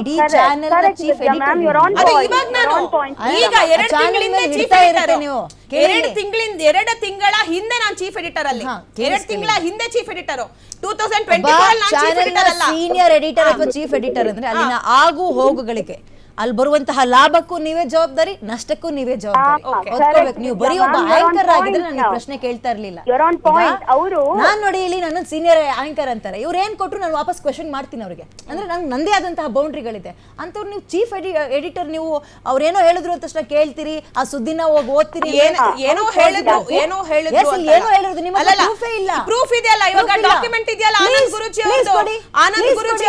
ಇಡೀ channel chief editor ಈಗ 2 ತಿಂಗಳಿಂದ ಚೀಫ್ ಎಡಿಟರ್ ನೀವು 2 ತಿಂಗಳ ಹಿಂದೆ ನಾನು ಚೀಫ್ ಎಡಿಟರ್ ಅಲ್ಲಿ 2 ತಿಂಗಳ ಹಿಂದೆ ಚೀಫ್ ಎಡಿಟರ್ 2024 ನಾನು ಚೀಫ್ ಎಡಿಟರ್ ಅಲ್ಲ ಸೀನಿಯರ್ ಎಡಿಟರ್ ಅಥವಾ ಚೀಫ್ ಎಡಿಟರ್ ಅಂದ್ರೆ ಅಲ್ಲಿನ ಆಗು ಹೋಗುಗಳಿಗೆ ಅಲ್ಲಿ ಬರುವಂತಹ ಲಾಭಕ್ಕೂ ನೀವೇ ಜವಾಬ್ದಾರಿ ನಷ್ಟಕ್ಕೂ ನೀವೇ ಜವಾಬ್ದಾರಿ ಒಪ್ಕೋಬೇಕು ನೀವು ಬರೀ ಒಬ್ಬ ಆಂಕರ್ ಆಗಿದ್ರೆ ನಾನು ಪ್ರಶ್ನೆ ಕೇಳ್ತಾ ಇರ್ಲಿಲ್ಲ ನಾನ್ ನೋಡಿ ಇಲ್ಲಿ ನನ್ನ ಸೀನಿಯರ್ ಆಂಕರ್ ಅಂತಾರೆ ಇವ್ರು ಏನ್ ಕೊಟ್ರು ನಾನು ವಾಪಸ್ ಕ್ವೆಶ್ಚನ್ ಮಾಡ್ತೀನಿ ಅವ್ರಿಗೆ ಅಂದ್ರೆ ನಂಗೆ ನಂದೇ ಆದಂತಹ ಬೌಂಡ್ರಿಗಳಿದೆ ಅಂತವ್ರು ನೀವು ಚೀಫ್ ಎಡಿಟರ್ ನೀವು ಅವ್ರೇನೋ ಹೇಳಿದ್ರು ಅಂತ ತಕ್ಷಣ ಕೇಳ್ತೀರಿ ಆ ಸುದ್ದಿನ ಹೋಗಿ ಓದ್ತೀರಿ ಏನೋ ಹೇಳಿದ್ರು ನಿಮ್ಮ ಪ್ರೂಫೇ ಇಲ್ಲ ಪ್ರೂಫ್ ಇದೆಯಲ್ಲ ಇವಾಗ ಡಾಕ್ಯುಮೆಂಟ್ ಇದೆಯಲ್ಲ ಆನಂದ್ ಗುರೂಜಿ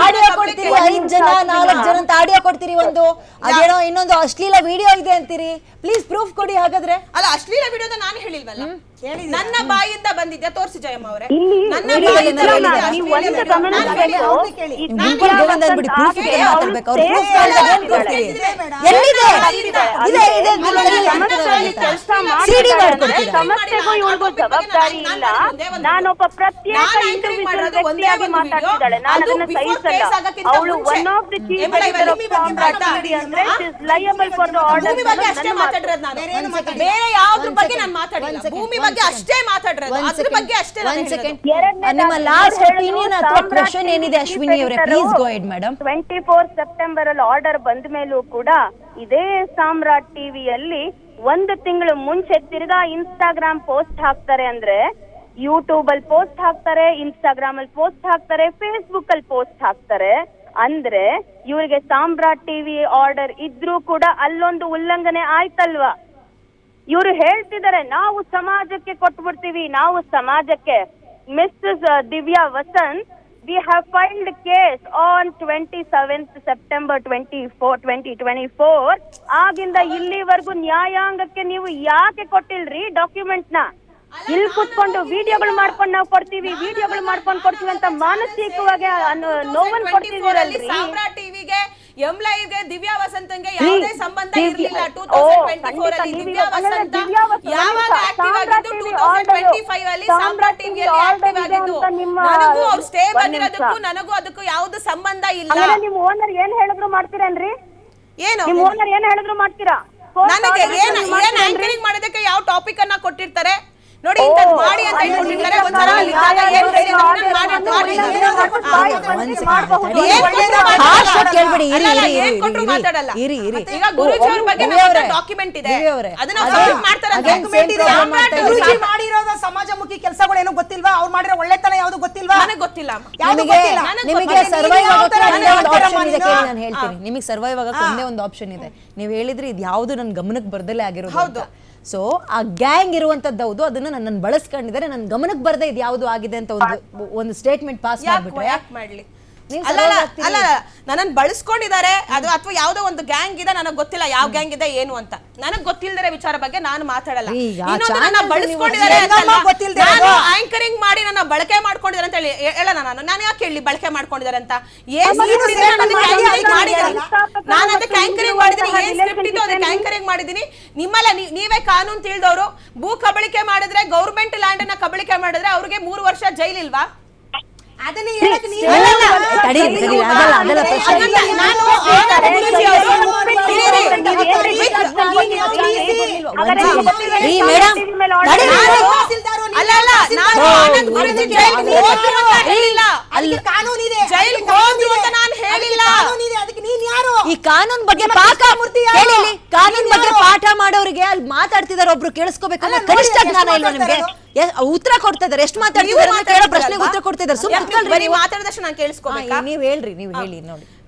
ಆಡಿಯೋ ಕೊಡ್ತೀರಿ 5 ಜನ 4 ಜನ ಅಂತ ಆಡಿಯೋ ಕೊಡ್ತೀರಿ ಒಂದು ಅದೇನೋ ಇನ್ನೊಂದು ಅಶ್ಲೀಲ ವಿಡಿಯೋ ಇದೆ ಅಂತೀರಿ ಪ್ಲೀಸ್ ಪ್ರೂಫ್ ಕೊಡಿ ಹಾಗಾದ್ರೆ ಅಲ್ಲ ಅಶ್ಲೀಲ ವಿಡಿಯೋದ ನಾನು ಹೇಳಿಲ್ವಲ್ಲ ನನ್ನ ಬಾಯಿಂದ ಬಂದಿದ್ಯಾ ತೋರಿಸಿ ಜಯಮ್ಮ ಅವರೇ ನನ್ನ ಜವಾಬ್ದಾರಿ ಇಲ್ಲ ನಾನೊಬ್ಬ ಪ್ರತ್ಯೇಕ ಇಂಡಿವಿಜುವಲ್ ವ್ಯಕ್ತಿಯಾಗಿ ಮಾತಾಡ್ತಿದ್ದಾಳೆ ನಾನು ಅದನ್ನ ಸಹಿಸಲ್ಲ ಅವಳು one of the chief editor of Samrat TV ಅಂದ್ರೆ it is liable for the order ಬಗ್ಗೆ ಅಷ್ಟೇ ಮಾತಾಡಿರೋದು ನಾನು ಬೇರೆ ಯಾವ್ದ್ರ ಬಗ್ಗೆ ನಾನು ಮಾತಾಡಿಲ್ಲ ಭೂಮಿ ಬಗ್ಗೆ ಅಷ್ಟೇ ಮಾತಾಡಿರೋದು ಅದ್ರ ಬಗ್ಗೆ ಅಷ್ಟೇ ನಿಮ್ಮ ಲಾಸ್ಟ್ ಒಪಿನಿಯನ್ ಅಥವಾ ಕ್ವೆಶ್ಚನ್ ಏನಿದೆ ಅಶ್ವಿನಿ ಅವರೇ please go head madam 24 September ಅಲ್ಲಿ ಆರ್ಡರ್ ಬಂದ ಮೇಲೂ ಕೂಡ ಇದೇ ಸಾಮ್ರಾಟ್ ಟಿವಿಯಲ್ಲಿ 1 ತಿಂಗಳು ಮುಂಚೆ ತಿರ್ಗಾ ಇನ್ಸ್ಟಾಗ್ರಾಮ್ ಪೋಸ್ಟ್ ಹಾಕ್ತಾರೆ ಅಂದ್ರೆ ಯೂಟ್ಯೂಬ್ ಅಲ್ಲಿ ಪೋಸ್ಟ್ ಹಾಕ್ತಾರೆ ಇನ್ಸ್ಟಾಗ್ರಾಮ್ ಅಲ್ಲಿ ಪೋಸ್ಟ್ ಹಾಕ್ತಾರೆ ಫೇಸ್ಬುಕ್ ಅಲ್ಲಿ ಪೋಸ್ಟ್ ಹಾಕ್ತಾರೆ ಅಂದ್ರೆ ಇವರಿಗೆ ಸಾಮ್ರಾಟ್ ಟಿವಿ ಆರ್ಡರ್ ಇದ್ರೂ ಕೂಡ ಅಲ್ಲೊಂದು ಉಲ್ಲಂಘನೆ ಆಯ್ತಲ್ವಾ ಇವರು ಹೇಳ್ತಿದ್ದಾರೆ ನಾವು ಸಮಾಜಕ್ಕೆ ಕೊಟ್ಬಿಡ್ತೀವಿ ನಾವು ಸಮಾಜಕ್ಕೆ Mrs Divya Vasant we have filed case on 27th September 2024 ಆಗಿಂದ ಇಲ್ಲಿವರೆಗೂ ನ್ಯಾಯಾಂಗಕ್ಕೆ ನೀವು ಯಾಕೆ ಕೊಟ್ಟಿಲ್ರಿ ಡಾಕ್ಯುಮೆಂಟ್ ನ ಇಲ್ಲಿ ಕುತ್ಕೊಂಡು ವಿಡಿಯೋಗಳು ಮಾಡ್ಕೊಂಡು ನಾವು ಕೊಡ್ತೀವಿ ವಿಡಿಯೋಗಳು ಮಾಡ್ಕೊಂಡು ಕೊಡ್ತೀವಿ ಅಂತ ಮಾನಸಿಕವಾಗಿ ನೋವನ್ನು ಕೊಡ್ತಿದ್ದೀರಲ್ರಿ ಸಾಮ್ರಾಟ್ ಟಿವಿಗೆ ಎಂ ಲೈವ್ ಗೆ ದಿವ್ಯಾ ವಸಂತಂಗೆ ಯಾವುದೇ ಸಂಬಂಧ ಇರಲಿಲ್ಲ 2024 ಅಲ್ಲಿ ದಿವ್ಯಾ ವಸಂತ ಯಾವಾಗ ಆಕ್ಟಿವ್ ಆಗಿದ್ದು 2025 ಅಲ್ಲಿ ಸಾಮ್ರಾಟ್ ಟಿವಿಯಲ್ಲಿ ಆಕ್ಟಿವ್ ಆಗಿದ್ದು ನನಗೂ ಅವ್ರ ಸ್ಟೇ ಬಂದಿರೋದಕ್ಕೂ ನನಗೂ ಅದಕ್ಕೂ ಯಾವುದು ಸಂಬಂಧ ಇಲ್ಲ ನಿಮ್ಮ ಓನರ್ ಏನ್ ಹೇಳಿದ್ರು ಮಾಡ್ತೀರೇನ್ರಿ ಏನು ನಿಮ್ಮ ಓನರ್ ಏನ್ ಹೇಳಿದ್ರು ಮಾಡ್ತೀರಾ ನನಗೆ ಏನ್ ಆಂಕರಿಂಗ್ ಮಾಡೋದಕ್ಕೆ ಯಾವ ಟಾಪಿಕ್ ಅನ್ನ ಕೊಟ್ಟಿರ್ತಾರೆ ನೋಡಿ ಇಂತದ್ದು ಮಾಡಿ ಅಂತ ಹೇಳ್ಕೊಂಡಿರ್ತಾರೆ ಒಂದ್ಸಲ ಇದ್ದಾಗ ಏನ್ ಮಾತಾಡಲ್ಲ ಈಗ ಗುರುಜಿ ಅವ್ರ ಬಗ್ಗೆ ಡಾಕ್ಯುಮೆಂಟ್ ಇದೆ ಅದನ್ನ ಸಬ್ಮಿಟ್ ಮಾಡ್ತಾರೆ ಗುರುಜಿ ಮಾಡಿರೋದ ಸಮಾಜಮುಖಿ ಕೆಲಸಗಳು ಏನು ಗೊತ್ತಿಲ್ವಾ ಅವ್ರು ಮಾಡಿರೋ ಒಳ್ಳೆತನ ಯಾವುದು ಗೊತ್ತಿಲ್ವಾ ನನಗೆ ಗೊತ್ತಿಲ್ಲ ನಿಮಗೆ ಸರ್ವೈವ್ ಆಗಕ್ಕೆ ಆಪ್ಷನ್ ಇದೆ ಕೇಳಿ ನಾನು ಹೇಳ್ತೀನಿ ನಿಮಗೆ ಸರ್ವೈವ್ ಆಗಕ್ಕೆ ಒಂದೇ ಒಂದು ಆಪ್ಷನ್ ಇದೆ ನೀವು ಹೇಳಿದ್ರಿ ಇದು ಯಾವುದು ನನ್ನ ಗಮನಕ್ಕೆ ಬರ್ದಲೇ ಆಗಿರೋದು ಹೌದು ಸೊ ಆ ಗ್ಯಾಂಗ್ ಇರುವಂತದ್ದು ಹೌದು ಅದನ್ನ ನನ್ನ ಬಳಸ್ಕೊಂಡಿದ್ದಾರೆ ನನ್ನ ಗಮನಕ್ಕೆ ಬರದೆ ಇದು ಯಾವುದು ಆಗಿದೆ ಅಂತ ಒಂದು ಸ್ಟೇಟ್ಮೆಂಟ್ ಪಾಸ್ ಮಾಡ್ಬಿಟ್ರೆ ಯಾಕೆ ಮಾಡ್ಲಿ ಅಲ್ಲ ನನ್ನನ್ನು ಬಳಸ್ಕೊಂಡಿದ್ದಾರೆ ಅದು ಅಥವಾ ಯಾವ್ದೋ ಒಂದು ಗ್ಯಾಂಗ್ ಇದೆ ನನಗೆ ಗೊತ್ತಿಲ್ಲ ಯಾವ ಗ್ಯಾಂಗ್ ಇದೆ ಏನು ಅಂತ ನನಗೆ ಗೊತ್ತಿಲ್ಲದಿರೋ ವಿಚಾರ ಬಗ್ಗೆ ನಾನು ಮಾತಾಡಲ್ಲ ಇನ್ನೊಂದು ನನ್ನ ಬಳಸ್ಕೊಂಡಿದ್ದಾರೆ ನಾನು ಆಂಕರಿಂಗ್ ಮಾಡಿ ನನ್ನ ಬಳಕೆ ಮಾಡ್ಕೊಂಡಿದ್ದಾರೆ ಅಂತ ಹೇಳಲ್ಲ ನಾನು ಯಾಕೆ ಹೇಳಿ ಬಳಕೆ ಮಾಡ್ಕೊಂಡಿದ್ದಾರೆ ಅಂತ ನಾನು ಅದಕ್ಕೆ ಆಂಕರಿಂಗ್ ಮಾಡಿದೀನಿ ಏನ್ ಸ್ಕ್ರಿಪ್ಟ್ ಇತ್ತು ಅದಕ್ಕೆ ಆಂಕರಿಂಗ್ ಮಾಡಿದೀನಿ ನಿಮ್ಮಲ್ಲ ನೀವೇ ಕಾನೂನು ತಿಳಿದವರು ಭೂ ಕಬಳಿಕೆ ಮಾಡಿದ್ರೆ ಗೌರ್ಮೆಂಟ್ ಲ್ಯಾಂಡ್ ಅನ್ನ ಕಬಳಿಕೆ ಮಾಡಿದ್ರೆ ಅವ್ರಿಗೆ 3 ವರ್ಷ ಜೈಲ್ ಇಲ್ವಾ ಈ ಕಾನೂನು ಬಗ್ಗೆ ಕಾನೂನು ಬಗ್ಗೆ ಪಾಠ ಮಾಡೋರಿಗೆ ಅಲ್ಲಿ ಮಾತಾಡ್ತಿದಾರೆ ಒಬ್ರು ಕೇಳಿಸ್ಕೋಬೇಕಲ್ಲ ಕನಿಷ್ಠ ಜ್ಞಾನ ಇಲ್ವಾ ನಿಮ್ಗೆ ಉತ್ತರ ಕೊಡ್ತಾ ಇದಾರೆ ಎಷ್ಟು ಮಾತಾಡ್ತಿದ್ದಾರೆ ಪ್ರಶ್ನೆಗೆ ಉತ್ತರ ಕೊಡ್ತಿದ್ದಾರೆ ಮಾತಾಡಿದಷ್ಟು ನಾನು ಕೇಳಿಸ್ಕೋಬೇಕಾ ನೀವು ಹೇಳ್ರಿ ನೀವು ಹೇಳಿ ನೋಡಿ